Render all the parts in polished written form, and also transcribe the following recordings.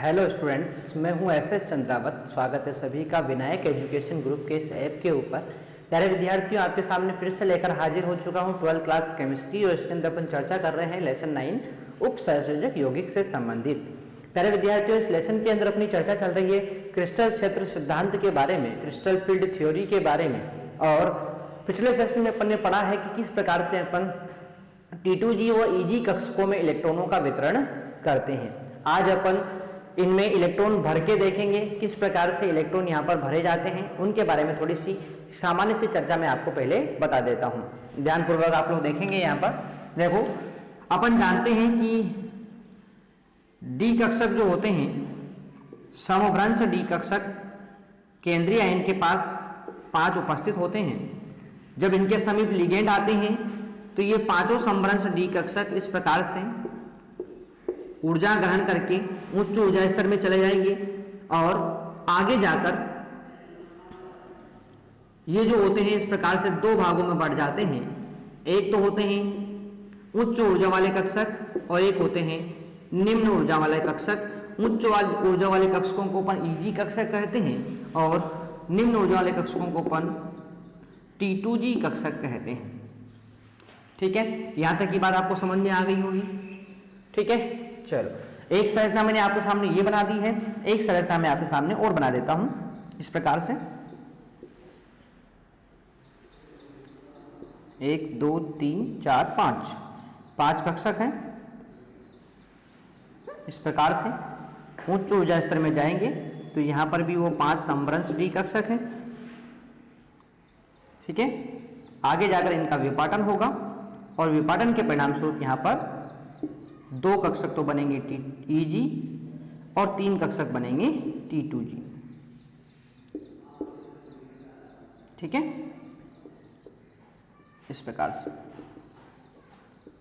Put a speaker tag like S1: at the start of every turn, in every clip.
S1: Hello students, मैं हूं S Chandrawat. स्वागत है सभी का विनायक एजुकेशन ग्रुप के इस ऐप के ऊपर। प्यारे विद्यार्थियों, आपके सामने फिर से लेकर हाजिर हो चुका हूं 12th क्लास केमिस्ट्री और इसके अंदर अपन चर्चा कर रहे हैं लेसन 9 उपसंयोजक यौगिक से संबंधित। प्यारे विद्यार्थियों, इस लेसन के अंदर अपनी चर्चा चल रही है क्रिस्टल क्षेत्र सिद्धांत के बारे में, क्रिस्टल फील्ड थ्योरी के बारे में। और पिछले सेशन में अपन ने पढ़ा है कि किस प्रकार से अपन T2G व EG कक्षकों में इलेक्ट्रॉनों का वितरण करते हैं। आज अपन इनमें इलेक्ट्रॉन भर के देखेंगे, किस प्रकार से इलेक्ट्रॉन यहाँ पर भरे जाते हैं, उनके बारे में थोड़ी सी सामान्य सी चर्चा मैं आपको पहले बता देता हूँ। ध्यानपूर्वक आप लोग देखेंगे। यहाँ पर देखो, अपन जानते हैं कि डी कक्षक जो होते हैं, समभ्रंश डी कक्षक केंद्रीय आयन के पास 5 उपस्थित होते हैं। जब इनके समीप लिगेंड आते हैं तो ये पांचों समभ्रंश डी कक्षक इस प्रकार से ऊर्जा ग्रहण करके उच्च ऊर्जा स्तर में चले जाएंगे और आगे जाकर ये जो होते हैं इस प्रकार से 2 भागों में बढ़ जाते हैं। एक तो होते हैं उच्च ऊर्जा वाले कक्षक और एक होते हैं निम्न ऊर्जा वाले कक्षक। उच्च ऊर्जा वाले कक्षकों को अपन EG कक्षक कहते हैं और निम्न ऊर्जा वाले कक्षकों को अपन T2G कक्षक कहते हैं। ठीक है, यहां तक की बात आपको समझ में आ गई होगी। ठीक है, चलो एक संरचना मैंने आपके सामने ये बना दी है, एक संरचना मैं आपके सामने और बना देता हूं इस प्रकार से। 1 2 3 4 5 कक्षक हैं। इस प्रकार से उच्च ऊर्जा स्तर में जाएंगे तो यहां पर भी वो 5 समभ्रंश डी कक्षक हैं। ठीक है, आगे जाकर इनका विपाटन होगा और विपाटन के परिणाम स्वरूप यहां पर 2 कक्षक तो बनेंगे EG और 3 कक्षक बनेंगे T2G। ठीक है, इस प्रकार से।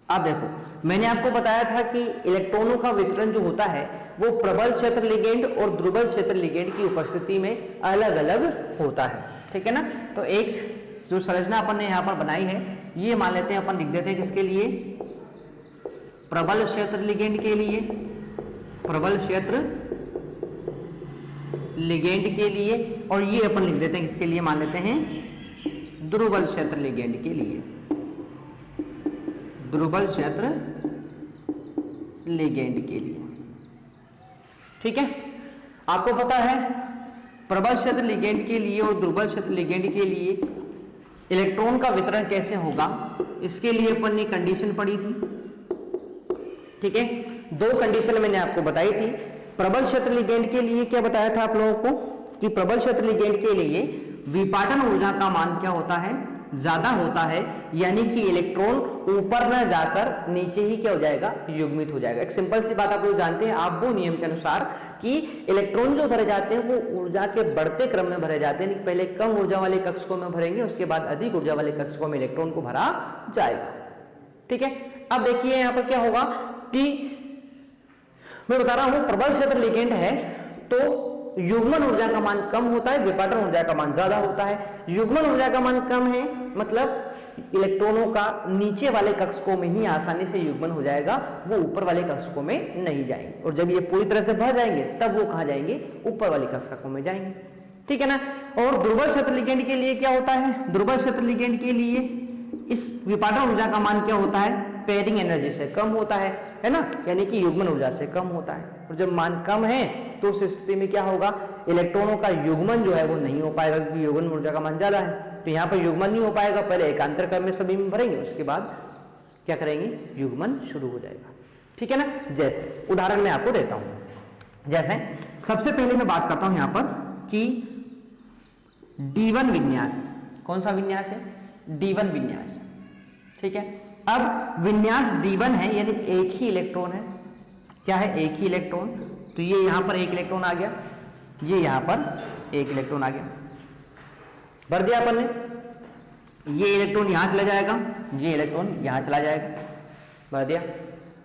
S1: अब देखो, मैंने आपको बताया था कि इलेक्ट्रॉनों का वितरण जो होता है वो प्रबल क्षेत्र लिगेंड और दुर्बल क्षेत्र लिगेंड की उपस्थिति में अलग अलग होता है। ठीक है ना। तो एक जो संरचना अपन ने यहां पर बनाई है, ये मान लेते हैं, अपन लिख देते हैं किसके लिए, प्रबल क्षेत्र लिगेंड के लिए, प्रबल क्षेत्र लिगेंड के लिए। और ये अपन लिख देते हैं किसके लिए, मान लेते हैं दुर्बल क्षेत्र लिगेंड के लिए, दुर्बल क्षेत्र लिगेंड के लिए। ठीक है, आपको पता है प्रबल क्षेत्र लिगेंड के लिए और दुर्बल क्षेत्र लिगेंड के लिए इलेक्ट्रॉन का वितरण कैसे होगा, इसके लिए अपन ने कंडीशन पढ़ी थी। ठीक है, 2 कंडीशन मैंने आपको बताई थी। प्रबल क्षेत्र लिगेंड के लिए क्या बताया था आप लोगों को कि प्रबल क्षेत्र लिगेंड के लिए विपाटन ऊर्जा का मान क्या होता है, ज्यादा होता है, यानी कि इलेक्ट्रॉन ऊपर न जाकर नीचे ही क्या हो जाएगा, युग्मित हो जाएगा। एक सिंपल सी बात आप लोग जानते हैं आबो नियम के अनुसार कि इलेक्ट्रॉन जो भरे जाते हैं वो ऊर्जा के बढ़ते क्रम में भरे जाते हैं। पहले कम ऊर्जा वाले कक्षकों में भरेंगे, उसके बाद अधिक ऊर्जा वाले कक्षकों में इलेक्ट्रॉन को भरा जाएगा। ठीक है, अब देखिए यहां पर क्या होगा कि मैं बता रहा हूं प्रबल क्षेत्र लिगेंड है तो युग्मन ऊर्जा का मान कम होता है, विपाटन ऊर्जा का मान ज्यादा होता है। युग्मन ऊर्जा का मान कम है मतलब इलेक्ट्रॉनों का नीचे वाले कक्षकों में ही आसानी से युग्मन हो जाएगा, वो ऊपर वाले कक्षकों में नहीं जाएंगे। और जब ये पूरी तरह से भर जाएंगे तब वो कहां जाएंगे, ऊपर वाले कक्षकों में जाएंगे। ठीक है ना। और दुर्बल क्षेत्र लिगेंड के लिए क्या होता है, दुर्बल क्षेत्र लिगेंड के लिए इस विपाटन ऊर्जा का मान क्या होता है, पेयरिंग एनर्जी से कम होता है ना, यानी कि युग्मन ऊर्जा से कम होता है। और जब मान कम है तो उस स्थिति में क्या होगा, इलेक्ट्रॉनों का युग्मन जो है वो नहीं हो पाएगा क्योंकि युग्मन ऊर्जा का मान ज्यादा है। तो यहाँ पर युग्मन नहीं हो पाएगा, पहले एकांतर क्रम में सभी में भरेंगे, उसके बाद क्या करेंगे, युग्मन शुरू हो जाएगा। ठीक है ना। जैसे उदाहरण मैं आपको देता हूं, जैसे सबसे पहले मैं बात करता हूं यहां पर कि D1 विन्यास है। कौन सा विन्यास है, D1 विन्यास। ठीक है, अब विन्यास D1 है यानी एक ही इलेक्ट्रॉन है। क्या है, एक ही इलेक्ट्रॉन। तो ये यहां पर 1 इलेक्ट्रॉन आ गया, ये यहां पर 1 इलेक्ट्रॉन आ गया, भर दिया अपन ने। ये इलेक्ट्रॉन यहां चला जाएगा, ये इलेक्ट्रॉन यहां चला जाएगा, भर दिया।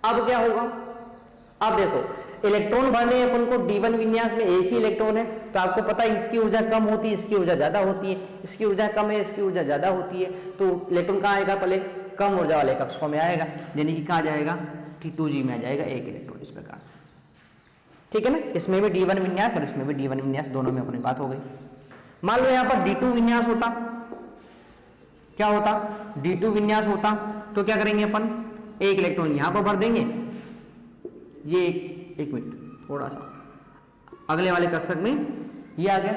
S1: अब क्या होगा, अब देखो इलेक्ट्रॉन भरने अपन को D1 विन्यास में एक ही इलेक्ट्रॉन है, तो आपको पता है इसकी ऊर्जा कम होती है, इसकी ऊर्जा ज्यादा होती है, इसकी ऊर्जा कम है, इसकी ऊर्जा ज्यादा होती है। तो इलेक्ट्रॉन कहां आएगा, पहले कम ऊर्जा वाले कक्षकों में आएगा, यानी कि कहां जाएगा, T2G में आ जाएगा 1 इलेक्ट्रॉन। इस प्रकार से ठीक है ना, इसमें भी D1 विन्यास और इसमें भी D1 विन्यास, दोनों में अपनी बात हो गई। मान लो यहां पर D2 विन्यास होता, क्या होता, D2 विन्यास होता तो क्या करेंगे अपन, एक इलेक्ट्रॉन यहां पर भर देंगे, ये एक मिनट थोड़ा सा अगले वाले कक्षक में ये आ गया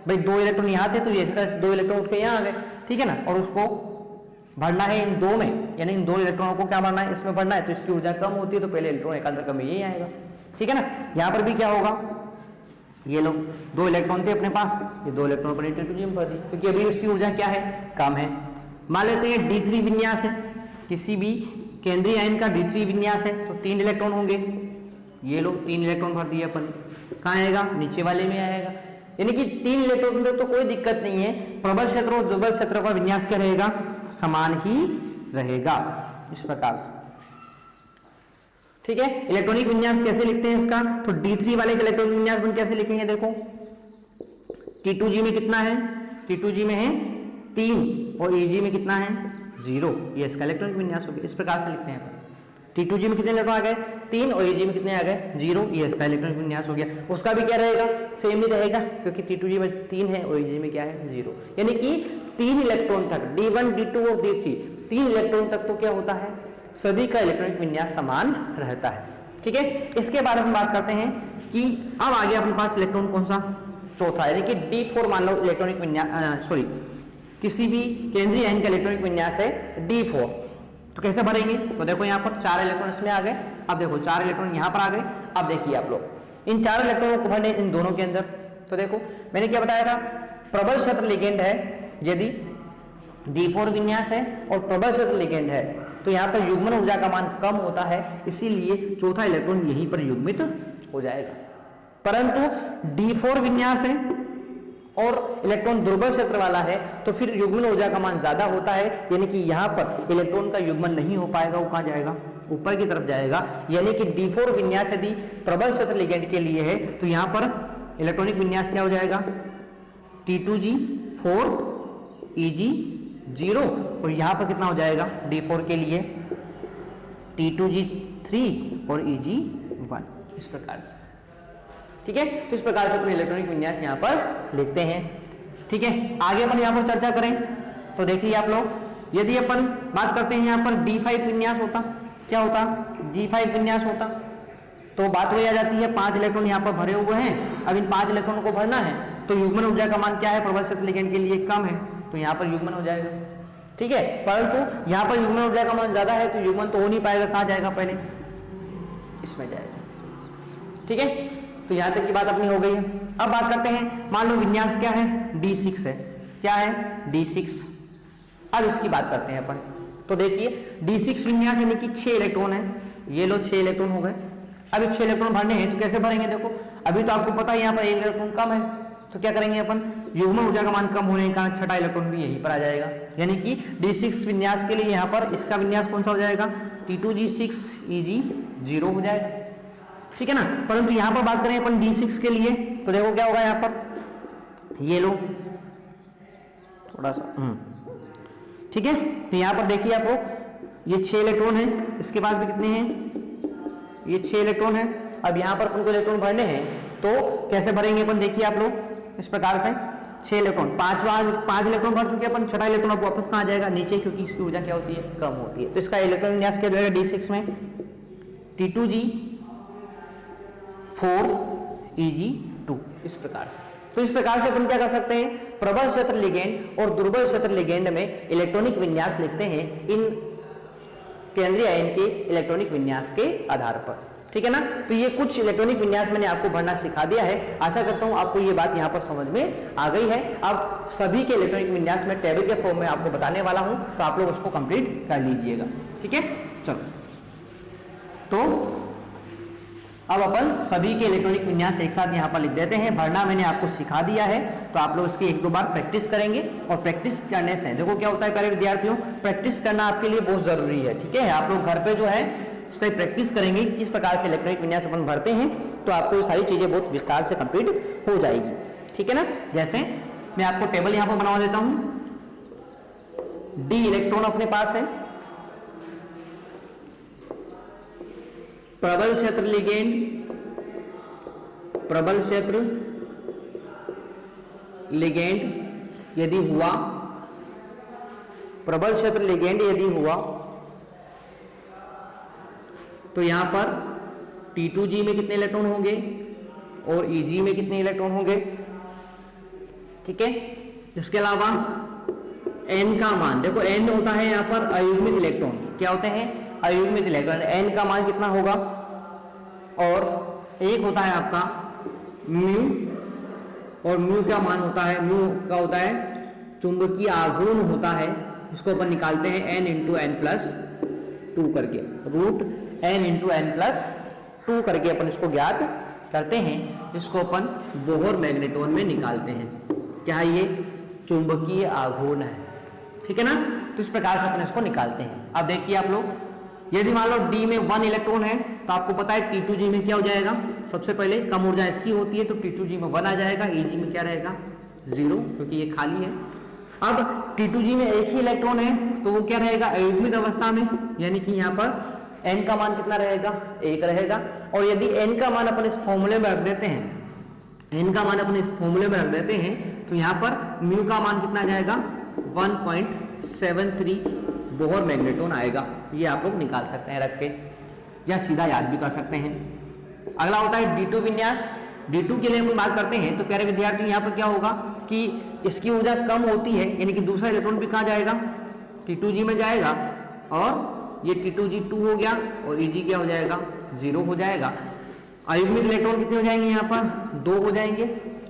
S1: भाई, 2 इलेक्ट्रॉन यहां थे तो ये 2 इलेक्ट्रॉन उठ के यहां आ गए, ठीक है ना, और उसको भरना है इन 2 में, यानी इन 2 इलेक्ट्रॉनों को क्या भरना है, इसमें भरना है, तो इसकी ऊर्जा कम होती है तो पहले इलेक्ट्रॉन एकांतर क्रम में यही आएगा, ठीक है ना। यहां पर भी क्या होगा, ये लो 2 इलेक्ट्रॉन थे अपने पास, ये 2 इलेक्ट्रॉन पर T2G में भर दी, क्योंकि अभी उसकी ऊर्जा क्या है, कम है। मान लेते हैं D3 विन्यास है, किसी भी केंद्रीय आयन का D3 विन्यास है तो 3 इलेक्ट्रॉन होंगे, ये लो 3 इलेक्ट्रॉन भर दिए अपन, कहाँ आएगा, नीचे वाले में आएगा, यानी कि 3 इलेक्ट्रॉन में तो कोई दिक्कत नहीं है, प्रबल क्षेत्र और दुर्बल क्षेत्र का विन्यास क्या रहेगा, समान ही रहेगा, इस प्रकार से, ठीक है। इलेक्ट्रॉनिक विन्यास कैसे लिखते हैं इसका, तो D3 वाले का इलेक्ट्रॉनिक विन्यास हम कैसे लिखेंगे, देखो T2G में कितना है, T2G में है 3 और Eg में कितना है 0, ये इसका इलेक्ट्रॉनिक विन्यास हो गया, इस प्रकार से लिखते हैं। T2G में कितने इलेक्ट्रॉन आ गए 3 और Eg में कितने आ गए 0, ये इसका इलेक्ट्रॉनिक विन्यास हो गया। उसका भी क्या रहेगा, सेम ही रहेगा, क्योंकि T2G में 3 है और Eg में क्या है 0, यानी कि 3 इलेक्ट्रॉन तक D1 D2 और D3 3 इलेक्ट्रॉन तक तो क्या होता है, सभी का इलेक्ट्रॉनिक विन्यास समान रहता है, ठीक है। इसके बारे में बात करते हैं कि अब आगे अपने पास इलेक्ट्रॉन कौन सा, चौथा, यानी कि D4 मान लो इलेक्ट्रॉनिक विन्यास, सॉरी किसी भी केंद्रीय आयन का इलेक्ट्रॉनिक विन्यास है D4, तो कैसे भरेंगे, तो देखो यहाँ पर 4 इलेक्ट्रॉन इसमें आ गए, अब देखो 4 इलेक्ट्रॉन यहाँ पर आ गए, अब देखिए आप लोग इन 4 इलेक्ट्रॉनों को भरने इन दोनों के अंदर, तो देखो मैंने क्या बताया था, प्रबल क्षेत्र लिगेंड है, यदि D4 विन्यास है और प्रबल क्षेत्र लिगेंड है तो यहाँ पर युग्मन ऊर्जा का मान कम होता है, इसीलिए चौथा इलेक्ट्रॉन यहीं पर युग्मित हो जाएगा। परंतु D4 विन्यास है और इलेक्ट्रॉन दुर्बल क्षेत्र वाला है तो फिर युग्मन ऊर्जा का मान ज्यादा होता है, यानी कि यहाँ पर इलेक्ट्रॉन का युग्मन नहीं हो पाएगा, वो कहाँ जाएगा, ऊपर की तरफ जाएगा, यानी कि D4 विन्यास यदि प्रबल क्षेत्र लिगेंड के लिए है तो यहाँ पर इलेक्ट्रॉनिक विन्यास क्या हो जाएगा, T2G 4 Eg 0, और यहाँ पर कितना हो जाएगा D4 के लिए T2G 3 और Eg 1, इस प्रकार से, ठीक है। तो इस प्रकार से अपने इलेक्ट्रॉनिक विन्यास यहाँ पर लिखते हैं, ठीक है। आगे अपन यहाँ पर चर्चा करें तो देखिए आप लोग, यदि अपन बात करते हैं यहाँ पर D5 विन्यास होता, क्या होता, D5 विन्यास होता तो बात वही आ जाती है, 5 इलेक्ट्रॉन यहाँ पर भरे हुए हैं, अब इन 5 इलेक्ट्रॉनों को भरना है तो युग्मन ऊर्जा का मान क्या है, प्रबल क्षेत्र लिगेंड के लिए कम है तो यहाँ पर युग्मन हो जाएगा, ठीक है। परंतु यहाँ पर युग्मन ऊर्जा का मान ज्यादा है तो युग्मन तो हो नहीं पाएगा, कहाँ जाएगा, पहले इसमें जाएगा, ठीक है। तो यहां तक की बात अपनी हो गई है। अब बात करते हैं, मान लो विन्यास क्या है, D6 है, क्या है D6, अब इसकी बात करते हैं अपन, तो देखिए D6 विन्यास यानी कि 6 इलेक्ट्रॉन है, ये लो 6 इलेक्ट्रॉन हो गए, अब 6 इलेक्ट्रॉन भरने हैं तो कैसे भरेंगे, देखो अभी तो आपको पता है यहाँ पर 1 इलेक्ट्रॉन कम है, तो क्या करेंगे अपन, युग्मन ऊर्जा का मान कम होने के कारण छठा इलेक्ट्रॉन भी यहीं पर आ जाएगा, यानी कि D6 विन्यास के लिए यहाँ पर इसका विन्यास कौन सा हो जाएगा, T2G6 Eg 0 हो जाएगा, ठीक है ना। परंतु यहां पर बात करें अपन D6 के लिए तो देखो क्या होगा, यहां पर ये लो थोड़ा सा, ठीक है। तो यहां पर देखिए आप लोग, ये 6 इलेक्ट्रॉन है, इसके बाद भी कितने हैं, ये 6 इलेक्ट्रॉन है, अब यहां पर अपन को इलेक्ट्रॉन भरने हैं तो कैसे भरेंगे अपन, देखिए आप लोग इस प्रकार से 6 इलेक्ट्रॉन, 5 इलेक्ट्रॉन भर चुके अपन, छठा इलेक्ट्रॉन अब वापस कहाँ जाएगा, नीचे, क्योंकि इसकी ऊर्जा क्या होती है, कम होती है, तो इसका इलेक्ट्रॉन विन्यास क्या जाएगा D6 में T2G 4 Eg 2, इस प्रकार से। तो इस प्रकार से अपन क्या कर सकते हैं, प्रबल क्षेत्र लिगेंड और दुर्बल क्षेत्र लिगेंड में इलेक्ट्रॉनिक विन्यास लिखते हैं इन केंद्रीय आयन के इलेक्ट्रॉनिक विन्यास के आधार पर, ठीक है ना। तो ये कुछ इलेक्ट्रॉनिक विन्यास मैंने आपको भरना सिखा दिया है, आशा करता हूं आपको ये बात यहाँ पर समझ में आ गई है। अब सभी के इलेक्ट्रॉनिक विन्यास में टेबल के फॉर्म में आपको बताने वाला हूं, तो आप लोग उसको कंप्लीट कर लीजिएगा, ठीक है। चलो, तो अब अपन सभी के इलेक्ट्रॉनिक विन्यास एक साथ यहाँ पर लिख देते हैं, भरना मैंने आपको सिखा दिया है, तो आप लोग इसकी 1-2 बार प्रैक्टिस करेंगे, और प्रैक्टिस करने से देखो क्या होता है, प्यारे विद्यार्थियों, प्रैक्टिस करना आपके लिए बहुत जरूरी है, ठीक है। आप लोग घर पे जो है उस पर प्रैक्टिस करेंगे किस प्रकार से इलेक्ट्रॉनिक विन्यास अपन भरते हैं, तो आपको ये सारी चीजें बहुत विस्तार से कंप्लीट हो जाएगी, ठीक है ना। जैसे मैं आपको टेबल यहाँ पर बनवा देता हूं, D इलेक्ट्रॉन अपने पास है, प्रबल क्षेत्र लिगेंड प्रबल क्षेत्र लिगेंड यदि हुआ, प्रबल क्षेत्र लिगेंड यदि हुआ तो यहां पर T2G में कितने इलेक्ट्रॉन होंगे और Eg में कितने इलेक्ट्रॉन होंगे। ठीक है, इसके अलावा n का मान देखो, n होता है यहां पर अयुग्मित इलेक्ट्रॉन। क्या होते हैं? अयुग्मित इलेक्ट्रॉन। n का मान कितना होगा, और एक होता है आपका म्यू, और म्यू का मान होता है, म्यू का होता है चुंबकीय आघूर्ण होता है, इसको अपन निकालते हैं n into n plus two करके, root n into n plus two करके अपन इसको ज्ञात करते हैं। इसको अपन बोहर मैग्नेट्रॉन में निकालते हैं। क्या है ये? चुंबकीय आघूर्ण है। ठीक है ना, तो इस प्रकार से अपन इसको निकालते हैं। अब देखिए आप लोग, यदि मान लो D में 1 इलेक्ट्रॉन है तो आपको पता है T2G में क्या हो जाएगा, सबसे पहले कम ऊर्जा इसकी होती है तो T2G में 1 आ जाएगा, Eg में क्या रहेगा 0, क्योंकि ये खाली है। अब T2G में एक ही इलेक्ट्रॉन है तो वो क्या रहेगा, अयुग्मित अवस्था में, यानी कि यहाँ पर n का मान कितना रहेगा, 1 रहेगा। और यदि n का मान अपन इस फॉर्मूले में रख देते हैं, n का मान अपन इस फॉर्मूले में रख देते हैं तो यहाँ पर म्यू का मान कितना आ जाएगा 1.73 बोहर मैग्नेट्रॉन आएगा। ये आप लोग निकाल सकते हैं रख के, या सीधा याद भी कर सकते हैं। अगला होता है D2 विन्यास। D2 के लिए हम बात करते हैं तो प्यारे विद्यार्थी यहाँ पर क्या होगा कि इसकी ऊर्जा कम होती है, यानी कि दूसरा इलेक्ट्रॉन भी कहाँ जाएगा, T2G में जाएगा, और ये T2G 2 हो गया और Eg क्या हो जाएगा 0 हो जाएगा। अयुग्मित इलेक्ट्रॉन कितने हो जाएंगे, यहाँ पर 2 हो जाएंगे,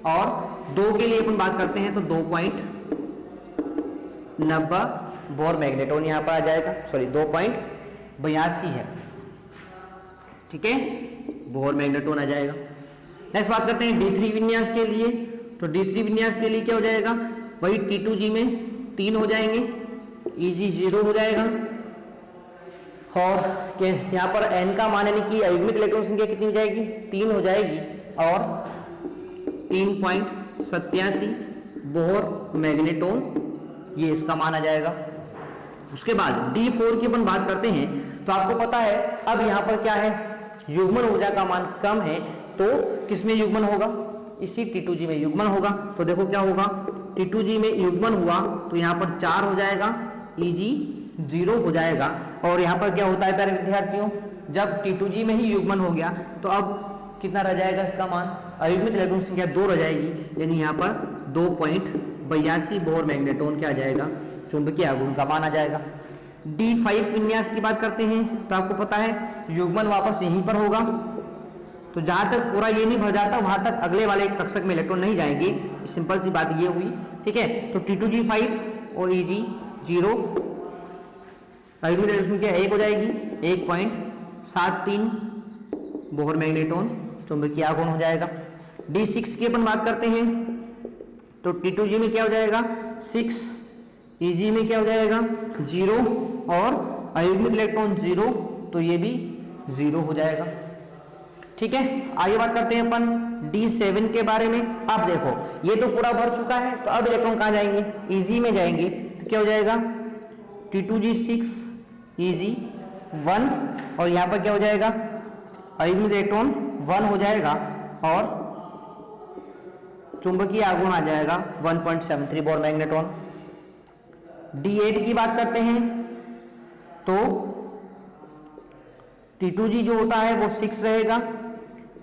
S1: और 2 के लिए अपन बात करते हैं तो 2.90 बोहर मैग्नेट्रॉन यहाँ पर आ जाएगा, सॉरी 2.82 है। ठीक है, बोहर मैग्नेट्रॉन आ जाएगा। नेक्स्ट बात करते हैं D3 विन्यास के लिए। तो D3 विन्यास के लिए क्या हो जाएगा, वही T2G में 3 हो जाएंगे, Eg 0 हो जाएगा, और यहाँ पर n का मान यानी कि अयुग्मित इलेक्ट्रॉन संख्या कितनी हो जाएगी, 3 हो जाएगी, और 3.87 बोहर मैग्नेट्रॉन, ये इसका मान आ जाएगा। उसके बाद D4 की अपन बात करते हैं तो आपको पता है अब यहाँ पर क्या है, युग्मन ऊर्जा का मान कम है तो किसमें युग्मन होगा, इसी T2G में युग्मन होगा। तो देखो क्या होगा, T2G में युग्मन हुआ तो यहाँ पर 4 हो जाएगा, Eg 0 हो जाएगा। और यहाँ पर क्या होता है प्यारे विद्यार्थियों, जब T2G में ही युग्मन हो गया तो अब कितना रह जाएगा इसका मान, अयुग्मित इलेक्ट्रॉन संख्या 2 रह जाएगी, यानी यहाँ पर 2.82 बोहर मैग्नेट्रॉन क्या आ जाएगा, चुंबकीय आघूर्ण का मान आ जाएगा। D5 विन्यास की बात करते हैं तो आपको पता है युग्मन वापस यहीं पर होगा, तो जहां तक पूरा ये नहीं भर जाता वहां तक अगले वाले कक्षक में इलेक्ट्रॉन नहीं जाएंगे। सिंपल सी बात ये हुई। ठीक है, तो T2G 5 और Eg 0, अयुग्मित इलेक्ट्रॉन संख्या 1 हो जाएगी, 1.73 बोहर मैग्नेट्रॉन चुंबकीय आघूर्ण हो जाएगा। D6 की अपन बात करते हैं तो T2G में क्या हो जाएगा 6, Eg में क्या हो जाएगा 0, और अयुग्मित इलेक्ट्रॉन 0, तो ये भी 0 हो जाएगा। ठीक है, आगे बात करते हैं अपन D7 के बारे में। अब देखो ये तो पूरा भर चुका है, तो अब इलेक्ट्रॉन कहाँ जाएंगे, Eg में जाएंगे, तो क्या हो जाएगा T2G 6, Eg 1, और यहाँ पर क्या हो जाएगा अयुग्मित इलेक्ट्रॉन 1 हो जाएगा, और चुंबकीय आघूर्ण आ जाएगा 1.73 बोहर मैग्नेट्रॉन। D8 की बात करते हैं तो T2G जो होता है वो 6 रहेगा,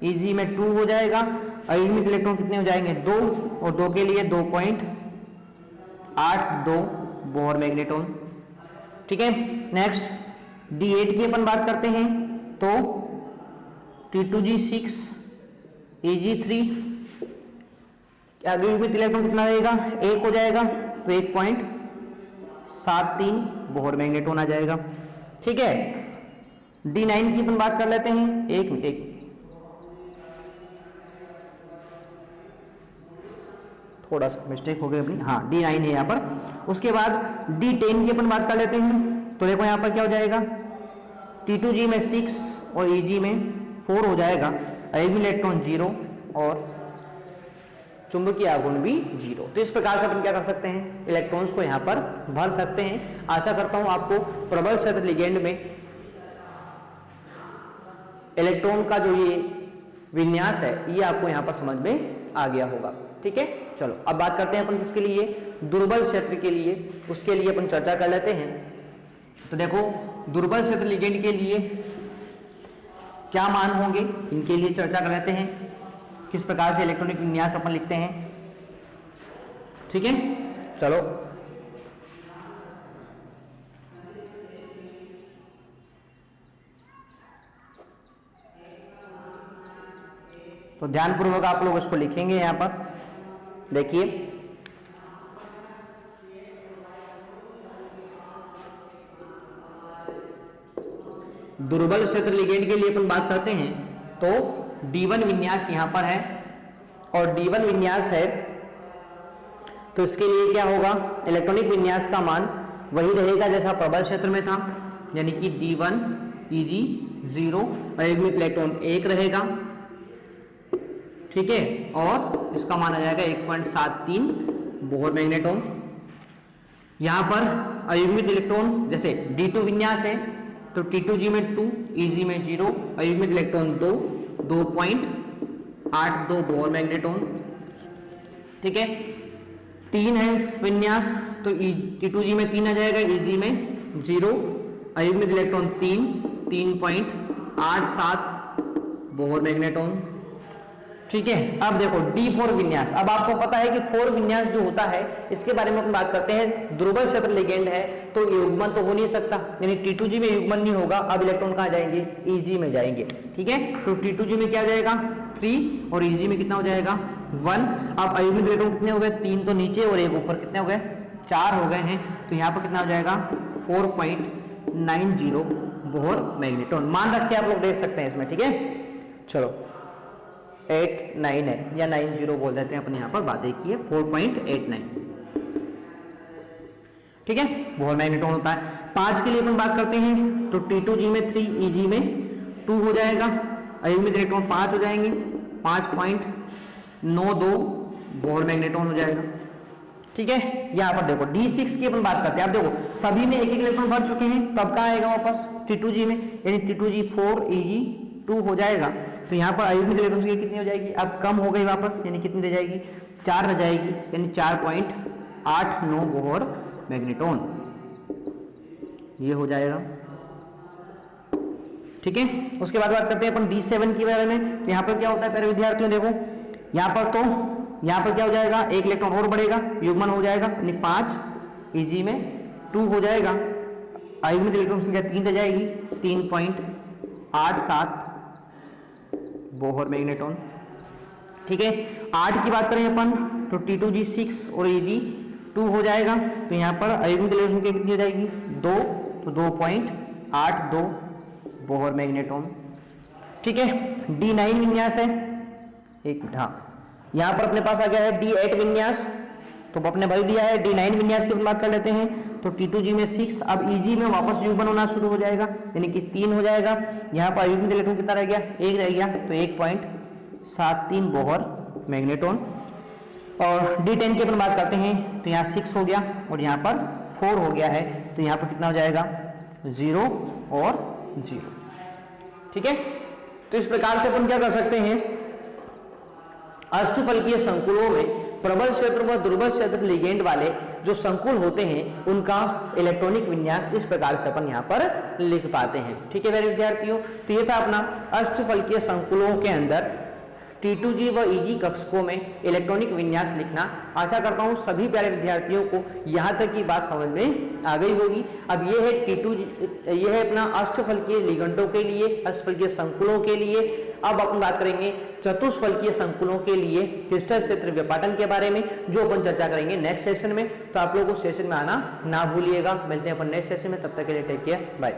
S1: Eg में 2 हो जाएगा, अयुग्मित इलेक्ट्रॉन कितने हो जाएंगे 2, और 2 के लिए 2.82 बोहर मैग्नेट्रॉन। ठीक है, नेक्स्ट D8 की अपन बात करते हैं तो T2G 6, Eg 3, अयुग्मित इलेक्ट्रॉन कितना रहेगा 1 हो जाएगा, तो 1.73 बोहर मैग्नेट्रॉन आ जाएगा। ठीक है, D9 की अपन बात कर लेते हैं, एक मिनट, थोड़ा सा मिस्टेक हो गई अपनी, हाँ D9 है यहाँ पर। उसके बाद D10 की अपन बात कर लेते हैं तो देखो यहाँ पर क्या हो जाएगा T2G में 6 और Eg में 4 हो जाएगा, अयुग्मित इलेक्ट्रॉन 0 और चुंबकीय आघूर्ण भी 0। तो इस प्रकार से अपन क्या कर सकते हैं, इलेक्ट्रॉन्स को यहाँ पर भर सकते हैं। आशा करता हूँ आपको प्रबल क्षेत्र लिगेंड में इलेक्ट्रॉन का जो ये विन्यास है ये आपको यहाँ पर समझ में आ गया होगा। ठीक है, चलो अब बात करते हैं अपन किसके लिए, दुर्बल क्षेत्र के लिए। उसके लिए अपन चर्चा कर लेते हैं। तो देखो दुर्बल क्षेत्र लिगेंड के लिए क्या मान होंगे, इनके लिए चर्चा कर लेते हैं, किस प्रकार से इलेक्ट्रॉनिक विन्यास अपन लिखते हैं। ठीक है, चलो तो ध्यानपूर्वक आप लोग इसको लिखेंगे। यहां पर देखिए दुर्बल क्षेत्र लिगेंड के लिए अपन बात करते हैं तो D1 विन्यास यहां पर है और D1 विन्यास है तो इसके लिए क्या होगा, इलेक्ट्रॉनिक विन्यास का मान वही रहेगा जैसा प्रबल क्षेत्र में था, यानी कि D1 Eg 0 और युग्मित इलेक्ट्रॉन 1 रहेगा। ठीक है, और इसका मान आ जाएगा 1.73 बोहर मैग्नेटॉन। यहां पर अयुग्मित इलेक्ट्रॉन जैसे D2 विन्यास है तो T2G में 2, Eg में 0, अयुग्मित इलेक्ट्रॉन 2, 2.82 बोहर मैग्नेटॉन। ठीक है, 3 है विन्यास तो T2G में 3 आ जाएगा, Eg में 0, अयुग्मित इलेक्ट्रॉन 3, 3.87 बोहर मैग्नेटॉन। ठीक है, अब देखो D4 विन्यास। अब आपको पता है कि 4 विन्यास जो होता है इसके बारे में अपन बात करते हैं। दुर्बल क्षेत्र लिगेंड है तो युग्मन तो हो नहीं सकता, यानी T2G में युग्मन नहीं होगा। अब इलेक्ट्रॉन कहां जाएंगे, Eg में जाएंगे। ठीक है, तो T2G में क्या जाएगा 3 और Eg में कितना हो जाएगा 1। अब अयुग्मित इलेक्ट्रॉन कितने हो गए, 3 तो नीचे और 1 ऊपर, कितने हो गए 4 हो गए हैं। तो यहाँ पर कितना हो जाएगा 4.90 बोहर मैग्नेटॉन। मान रख के आप लोग देख सकते हैं इसमें। ठीक है, चलो 89 है या 90 बोल देते हैं अपन, यहाँ पर बात एक ही है 4.89। ठीक है, बोहर मैग्नेटॉन होता है। 5 के लिए अपन बात करते हैं तो T2G में 3, Eg में 2 हो जाएगा, अयुग्मित इलेक्ट्रॉन 5 हो जाएंगे, 5.92 बोहर मैग्नेटॉन हो जाएगा। ठीक है, यहाँ पर देखो D6 की अपन बात करते हैं। अब देखो सभी में एक एक इलेक्ट्रॉन भर चुके हैं, तब कहाँ आएगा वापस T2G में, यानी T2G 4, Eg 2 हो जाएगा। तो यहाँ पर अयुग्मित इलेक्ट्रॉन की कितनी हो जाएगी, अब कम हो गई वापस, यानी कितनी रह जाएगी 4 रह जाएगी, यानी 4.89 बोहर मैग्नेटॉन ये हो जाएगा। ठीक है, उसके बाद बात करते हैं अपन D7 के बारे में। तो यहाँ पर क्या होता है प्यारे विद्यार्थियों, देखो यहाँ पर क्या हो जाएगा, एक इलेक्ट्रॉन और बढ़ेगा, युग्मन हो जाएगा, यानी 5, Eg में 2 हो जाएगा, अयुग्मित इलेक्ट्रॉन संख्या 3 रह जाएगी, 3.87 बोहर मैग्नेटॉन। ठीक है, 8 की बात करें अपन तो T2G 6 और Eg 2 हो जाएगा। तो यहाँ पर अयुग्मित इलेक्ट्रॉन संख्या कितनी हो जाएगी 2, तो 2.82 बोहर मैग्नेटॉन। ठीक है, D9 विन्यास है, एक मिनट, हाँ यहाँ पर अपने पास आ गया है D8 विन्यास, तो अपने भर दिया है। D9 विन्यास की बात कर लेते हैं तो T2G में 6, अब Eg में वापस युग्मन होना शुरू हो जाएगा, यानी कि 3 हो जाएगा। यहाँ पर अयुग्मित इलेक्ट्रॉन कितना रह गया, 1 रह गया, तो 1.73 बोहर मैग्नेटॉन। और D10 की अपन बात करते हैं तो यहाँ 6 हो गया और यहाँ पर 4 हो गया है, तो यहाँ पर कितना हो जाएगा 0 और 0। ठीक है, तो इस प्रकार से अपन क्या कर सकते हैं, अष्टफलकीय संकुलों में प्रबल क्षेत्र व दुर्बल क्षेत्र लिगेंड वाले जो संकुल होते हैं उनका इलेक्ट्रॉनिक विन्यास इस प्रकार से अपन यहाँ पर लिख पाते हैं। ठीक है मेरे विद्यार्थियों, तो ये था अपना अष्टफलकीय संकुलों के अंदर T2G व Eg कक्षकों में इलेक्ट्रॉनिक विन्यास लिखना। आशा करता हूँ सभी प्यारे विद्यार्थियों को यहाँ तक की बात समझ में आ गई होगी। अब ये है T2G, ये है अपना अष्टफलकीय लिगेंडों के लिए, अष्टफलकीय संकुलों के लिए। अब अपन बात करेंगे चतुष्फलकीय संकुलों के लिए क्रिस्टल क्षेत्र व्यपाटन के बारे में, जो अपन चर्चा करेंगे नेक्स्ट सेशन में। तो आप लोगों को सेशन में आना ना भूलिएगा। मिलते हैं अपन नेक्स्ट सेशन में, तब तक के लिए टेक केयर, बाय।